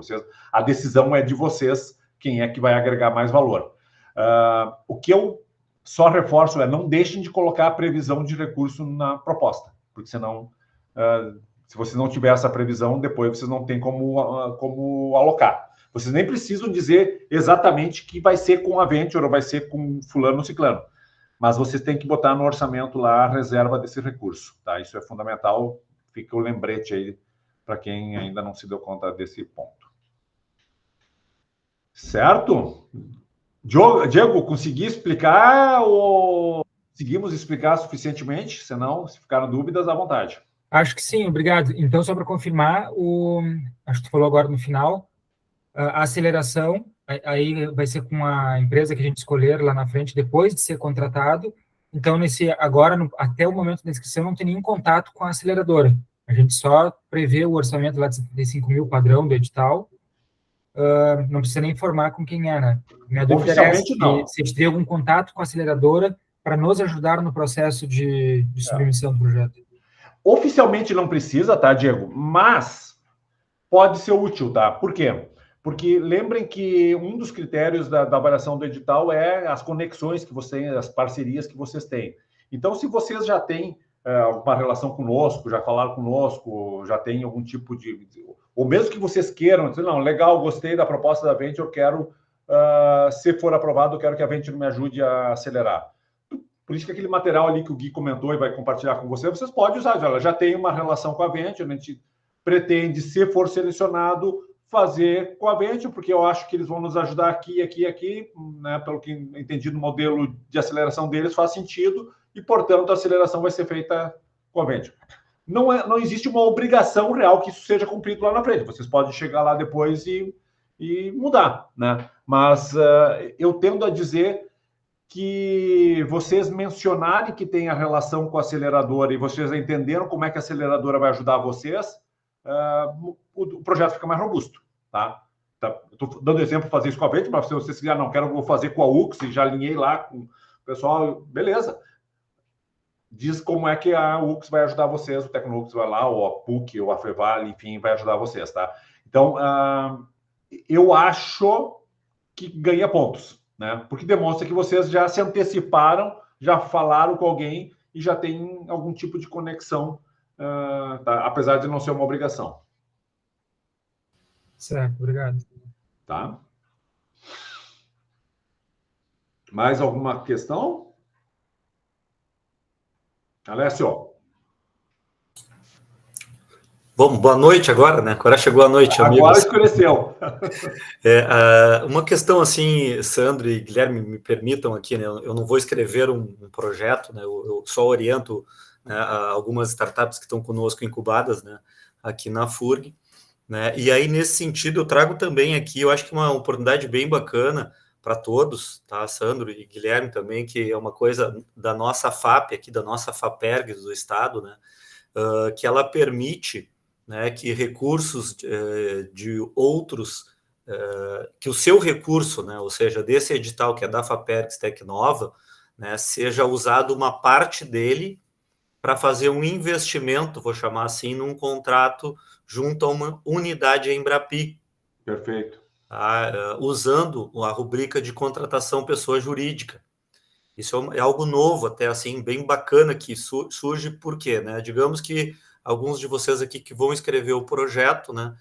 A decisão é de vocês, quem é que vai agregar mais valor. O que eu só reforço é não deixem de colocar a previsão de recurso na proposta, porque senão, se vocês não tiverem essa previsão, depois vocês não têm como alocar. Vocês nem precisam dizer exatamente que vai ser com a Venture ou vai ser com fulano ou ciclano, mas vocês têm que botar no orçamento lá a reserva desse recurso, tá? Isso é fundamental, fica o lembrete aí para quem ainda não se deu conta desse ponto. Certo? Diego, consegui explicar ou conseguimos explicar suficientemente? Se não, se ficaram dúvidas, à vontade. Acho que sim, obrigado. Então, só para confirmar, acho que tu falou agora no final, a aceleração, aí vai ser com a empresa que a gente escolher lá na frente, depois de ser contratado. Então, agora, até o momento da inscrição, não tem nenhum contato com a aceleradora. A gente só prevê o orçamento lá de 75 mil padrão do edital. Não precisa nem informar com quem é, né? Minha dúvida é se a gente tem algum contato com a aceleradora para nos ajudar no processo de submissão do projeto. Oficialmente não precisa, tá, Diego? Mas pode ser útil, tá? Por quê? Porque lembrem que um dos critérios da avaliação do edital é as conexões que vocês têm, as parcerias que vocês têm. Então, se vocês já têm alguma relação conosco, já falaram conosco, já tem algum tipo de... Ou mesmo que vocês queiram, dizer, não, legal, gostei da proposta da Venture, eu quero, se for aprovado, eu quero que a Venture me ajude a acelerar. Por isso que aquele material ali que o Gui comentou e vai compartilhar com vocês podem usar. Ela já tem uma relação com a Venture, a gente pretende, se for selecionado, fazer com a Venture, porque eu acho que eles vão nos ajudar aqui, né? Pelo que entendi no modelo de aceleração deles, faz sentido, e, portanto, a aceleração vai ser feita com a Venture. Não existe uma obrigação real que isso seja cumprido lá na frente. Vocês podem chegar lá depois e mudar, né? Mas eu tendo a dizer que vocês mencionarem que tem a relação com a aceleradora e vocês entenderam como é que a aceleradora vai ajudar vocês, o projeto fica mais robusto, tá? Estou dando exemplo de fazer isso com a Venture, mas se vocês quiserem, vou fazer com a UX e já alinhei lá com o pessoal, beleza. Diz como é que a UX vai ajudar vocês, o TecnoUX vai lá, ou a PUC, ou a Fevale, enfim, vai ajudar vocês, tá? Então, eu acho que ganha pontos, né? Porque demonstra que vocês já se anteciparam, já falaram com alguém e já tem algum tipo de conexão, tá? Apesar de não ser uma obrigação. Certo, obrigado. Tá? Mais alguma questão? Alessio. Bom, boa noite agora, né? Agora chegou a noite, amigos. Agora escureceu. Uma questão assim, Sandro e Guilherme, me permitam aqui, né? Eu não vou escrever um projeto, né? Eu só oriento, né, algumas startups que estão conosco incubadas, né, aqui na FURG, né? E aí, nesse sentido, eu trago também aqui, eu acho que uma oportunidade bem bacana para todos, tá, Sandro e Guilherme também, que é uma coisa da nossa FAP, aqui da nossa FAPERGS do Estado, né, que ela permite, né, que recursos de outros, que o seu recurso, né, ou seja, desse edital que é da FAPERGS Tecnova, né, seja usado uma parte dele para fazer um investimento, vou chamar assim, num contrato junto a uma unidade Embrapi. Perfeito. Usando a rubrica de contratação pessoa jurídica. Isso é algo novo, até assim, bem bacana que surge, por quê? Né? Digamos que alguns de vocês aqui que vão escrever o projeto, né,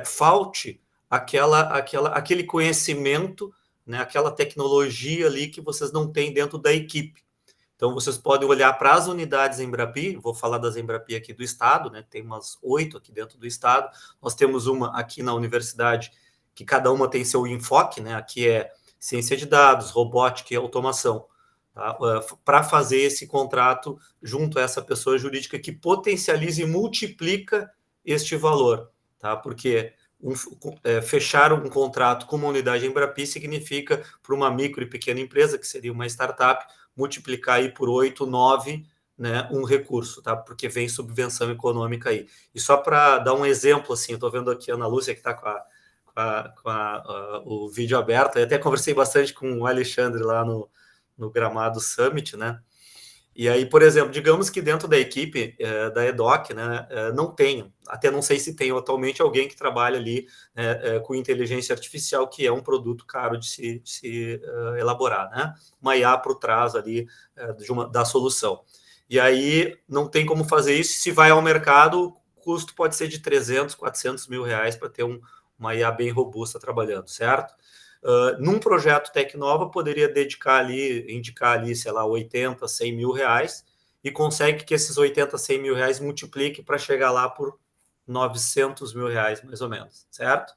falte aquele conhecimento, né, aquela tecnologia ali que vocês não têm dentro da equipe. Então, vocês podem olhar para as unidades Embrapi, vou falar das Embrapi aqui do Estado, né, tem umas 8 aqui dentro do Estado, nós temos uma aqui na universidade, que cada uma tem seu enfoque, né, aqui é ciência de dados, robótica e automação, tá, para fazer esse contrato junto a essa pessoa jurídica que potencializa e multiplica este valor, tá, porque fechar um contrato com uma unidade Embrapi significa, para uma micro e pequena empresa, que seria uma startup, multiplicar aí por 8, 9, né, um recurso, tá? Porque vem subvenção econômica aí. E só para dar um exemplo, assim, eu estou vendo aqui a Ana Lúcia, que está com o vídeo aberto, eu até conversei bastante com o Alexandre lá no Gramado Summit, né? E aí, por exemplo, digamos que dentro da equipe da EDOC, né, não tenho, até não sei se tem atualmente alguém que trabalha ali com inteligência artificial, que é um produto caro de se elaborar, né? Uma IA por trás ali da solução. E aí não tem como fazer isso. Se vai ao mercado, o custo pode ser de 300, 400 mil reais para ter uma IA bem robusta trabalhando, certo? Num projeto Tecnova, poderia indicar ali, sei lá, 80, 100 mil reais, e consegue que esses 80, 100 mil reais multiplique para chegar lá por 900 mil reais, mais ou menos, certo?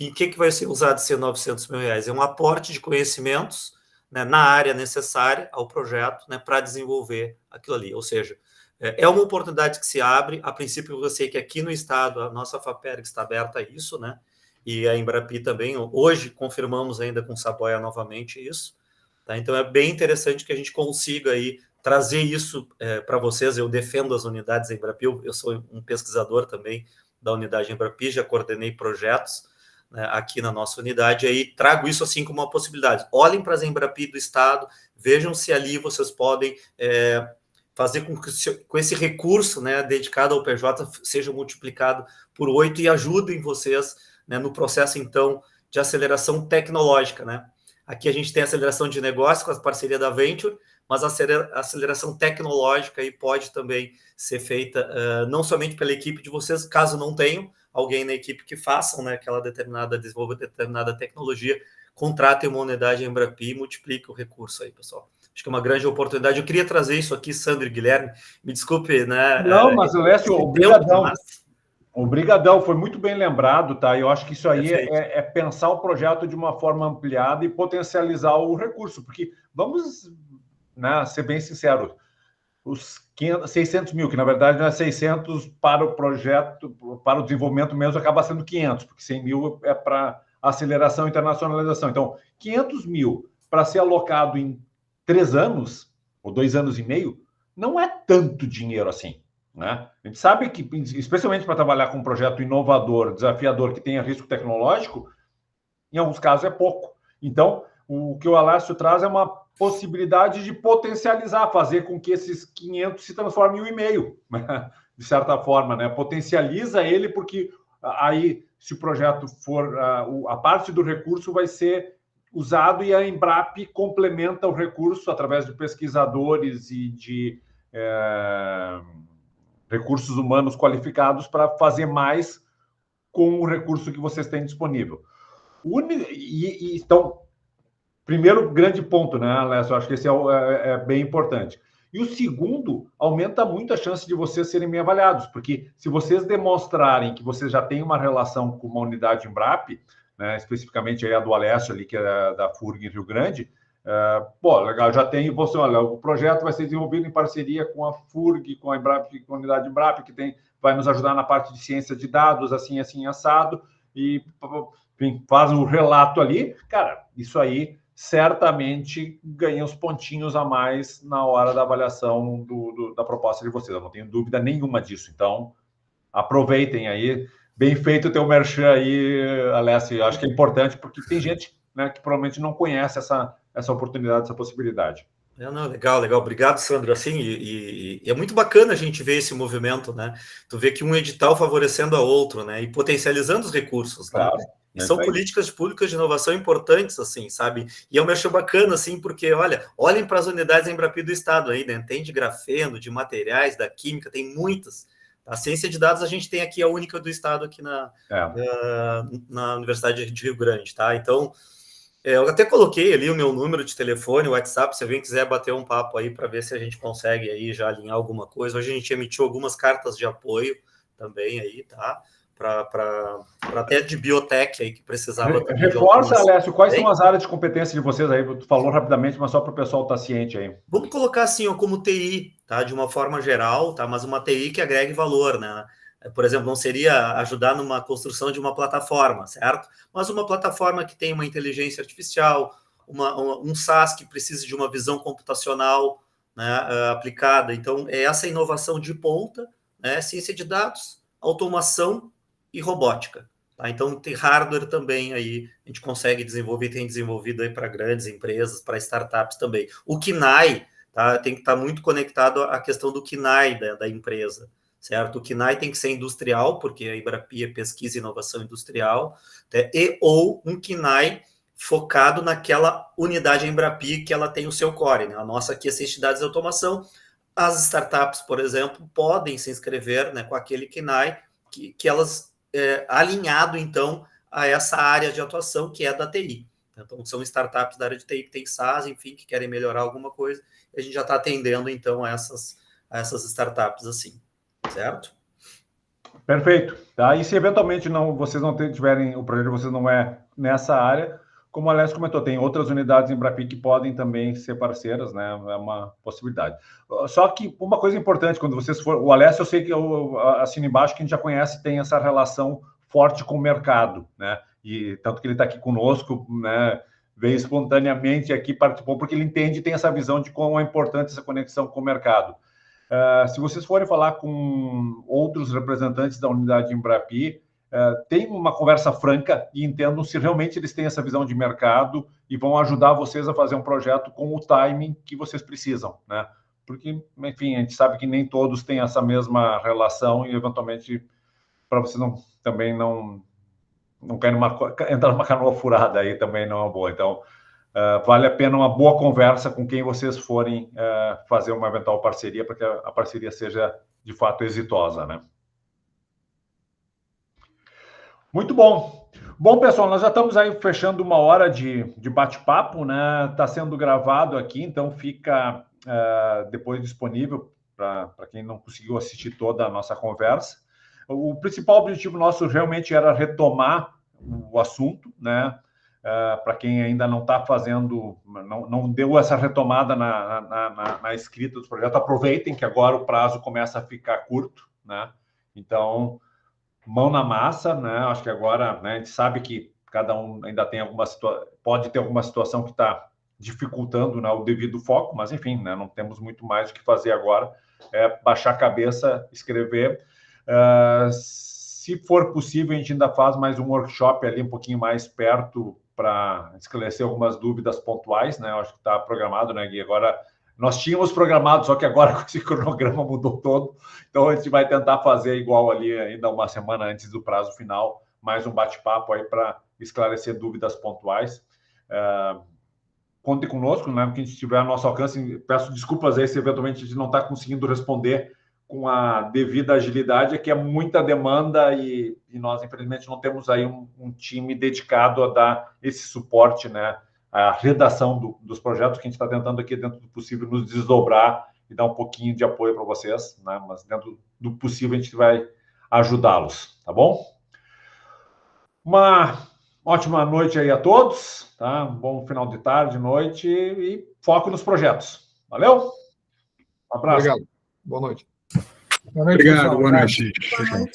E o que vai ser usado esses 900 mil reais? É um aporte de conhecimentos, né, na área necessária ao projeto, né, para desenvolver aquilo ali. Ou seja, é uma oportunidade que se abre. A princípio, eu sei que aqui no estado, a nossa FAPERG está aberta a isso, né? E a Embrapi também. Hoje confirmamos ainda com o Saboia novamente isso, tá? Então é bem interessante que a gente consiga aí trazer isso para vocês. Eu defendo as unidades Embrapi, eu sou um pesquisador também da unidade Embrapi, já coordenei projetos, né, aqui na nossa unidade, aí trago isso assim como uma possibilidade. Olhem para as Embrapi do estado, vejam se ali vocês podem fazer com que esse recurso, né, dedicado ao PJ seja multiplicado por 8 e ajudem vocês, né, no processo, então, de aceleração tecnológica, né? Aqui a gente tem aceleração de negócio com a parceria da Venture, mas a aceleração tecnológica aí pode também ser feita não somente pela equipe de vocês, caso não tenham alguém na equipe que façam, né, desenvolva determinada tecnologia, contratem uma unidade Embrapi e multiplique o recurso aí, pessoal. Acho que é uma grande oportunidade. Eu queria trazer isso aqui, Sandro e Guilherme, me desculpe, né? Não, mas Lécio, obrigadão, foi muito bem lembrado, tá? Eu acho que isso aí é pensar o projeto de uma forma ampliada e potencializar o recurso, porque vamos, né, ser bem sinceros, os 600 mil, que na verdade não é 600 para o projeto, para o desenvolvimento mesmo, acaba sendo 500, porque 100 mil é para aceleração e internacionalização. Então, 500 mil para ser alocado em 3 anos, ou 2 anos e meio, não é tanto dinheiro assim. Né? A gente sabe que, especialmente para trabalhar com um projeto inovador, desafiador, que tenha risco tecnológico, em alguns casos é pouco. Então, o que o Alácio traz é uma possibilidade de potencializar, fazer com que esses 500 se transformem em 1,5, né? De certa forma, né? Potencializa ele, porque aí, se o projeto for, a parte do recurso vai ser usado e a Embrapi complementa o recurso através de pesquisadores e de recursos humanos qualificados para fazer mais com o recurso que vocês têm disponível. Então, primeiro grande ponto, né, Alessio? Eu acho que esse é bem importante. E o segundo, aumenta muito a chance de vocês serem bem avaliados, porque se vocês demonstrarem que vocês já têm uma relação com uma unidade Embrapi, né, especificamente aí a do Alessio, ali, que é da FURG em Rio Grande, legal, já tem você, olha, o projeto vai ser desenvolvido em parceria com a FURG, com a Embrapi, com a unidade Embrapi, que vai nos ajudar na parte de ciência de dados, assim, assado, e, enfim, faz um relato ali. Cara, isso aí certamente ganha os pontinhos a mais na hora da avaliação da proposta de vocês. Eu não tenho dúvida nenhuma disso. Então, aproveitem aí. Bem feito o teu merchan aí, Alessio. Eu acho que é importante, porque tem gente, né, que provavelmente não conhece essa oportunidade, essa possibilidade. Não, legal. Obrigado, Sandro. Assim, e é muito bacana a gente ver esse movimento, né? Tu vê que um edital favorecendo a outro, né? E potencializando os recursos, claro, né? E são políticas públicas de inovação importantes, assim, sabe? E é um merchan bacana, assim, porque, olhem para as unidades Embrapi do Estado aí, né? Tem de grafeno, de materiais, da química, tem muitas. A ciência de dados a gente tem aqui a única do Estado aqui na Universidade de Rio Grande, tá? Então, Eu até coloquei ali o meu número de telefone, o WhatsApp, se alguém quiser bater um papo aí para ver se a gente consegue aí já alinhar alguma coisa. Hoje a gente emitiu algumas cartas de apoio também aí, tá? Para até de biotech aí que precisava. Reforça, Alessio, quais são as áreas de competência de vocês aí? Tu falou rapidamente, mas só para o pessoal estar ciente aí. Vamos colocar assim, ó, como TI, tá? De uma forma geral, tá? Mas uma TI que agregue valor, né? Por exemplo, não seria ajudar numa construção de uma plataforma, certo? Mas uma plataforma que tem uma inteligência artificial, um SaaS que precise de uma visão computacional, né, aplicada. Então, é essa inovação de ponta, né? Ciência de dados, automação e robótica. Tá? Então, tem hardware também aí, a gente consegue desenvolver, tem desenvolvido aí para grandes empresas, para startups também. O KINAI, tá? Tem que estar muito conectado à questão do KINAI da empresa, certo? O KINAI tem que ser industrial, porque a Embrapi é pesquisa e inovação industrial, né? Ou um KINAI focado naquela unidade Embrapi que ela tem o seu core, né? A nossa aqui é Ciência de Dados e Automação. As startups, por exemplo, podem se inscrever, né, com aquele KINAI que elas alinhado, então, a essa área de atuação que é da TI. Então, são startups da área de TI que tem SaaS, enfim, que querem melhorar alguma coisa, e a gente já está atendendo, então, a essas startups assim, certo? Perfeito. Tá? E se eventualmente vocês não tiverem, o projeto de vocês não é nessa área, como o Alessio comentou, tem outras unidades em Embrapi que podem também ser parceiras, né? É uma possibilidade. Só que uma coisa importante, quando vocês forem... O Alessio, eu sei que eu assino embaixo, que a gente já conhece, tem essa relação forte com o mercado, né? E tanto que ele está aqui conosco, né? Veio espontaneamente aqui, participou, porque ele entende e tem essa visão de como é importante essa conexão com o mercado. Se vocês forem falar com outros representantes da unidade Embrapi, tem uma conversa franca e entendam se realmente eles têm essa visão de mercado e vão ajudar vocês a fazer um projeto com o timing que vocês precisam, né? Porque, enfim, a gente sabe que nem todos têm essa mesma relação e, eventualmente, para vocês também não querem entrar numa canoa furada aí também não é boa. Então, vale a pena uma boa conversa com quem vocês forem fazer uma eventual parceria, para que a parceria seja, de fato, exitosa, né? Muito bom. Bom, pessoal, nós já estamos aí fechando 1 hora de bate-papo, né? Está sendo gravado aqui, então fica depois disponível para quem não conseguiu assistir toda a nossa conversa. O principal objetivo nosso realmente era retomar o assunto, né? Para quem ainda não está fazendo, não deu essa retomada na escrita dos projetos, aproveitem que agora o prazo começa a ficar curto, né? Então, mão na massa, né? Acho que agora, né, a gente sabe que cada um ainda tem pode ter alguma situação que está dificultando, né, o devido foco, mas enfim, né, não temos muito mais o que fazer agora, baixar a cabeça, escrever. Se for possível, a gente ainda faz mais um workshop ali um pouquinho mais perto para esclarecer algumas dúvidas pontuais, né? Eu acho que está programado, né, Gui? Agora, nós tínhamos programado, só que agora com esse cronograma mudou todo, então a gente vai tentar fazer igual ali, ainda uma semana antes do prazo final, mais um bate-papo aí para esclarecer dúvidas pontuais. Contem conosco, né? Que a gente tiver a nosso alcance. Peço desculpas aí se eventualmente a gente não está conseguindo responder com a devida agilidade, é que é muita demanda e nós, infelizmente, não temos aí um time dedicado a dar esse suporte, né? A redação dos projetos, que a gente está tentando aqui, dentro do possível, nos desdobrar e dar um pouquinho de apoio para vocês, né? Mas dentro do possível a gente vai ajudá-los, tá bom? Uma ótima noite aí a todos, tá? Um bom final de tarde, noite e foco nos projetos. Valeu? Um abraço. Obrigado. Boa noite. Boa noite, Obrigado, pessoal. boa noite. Boa noite.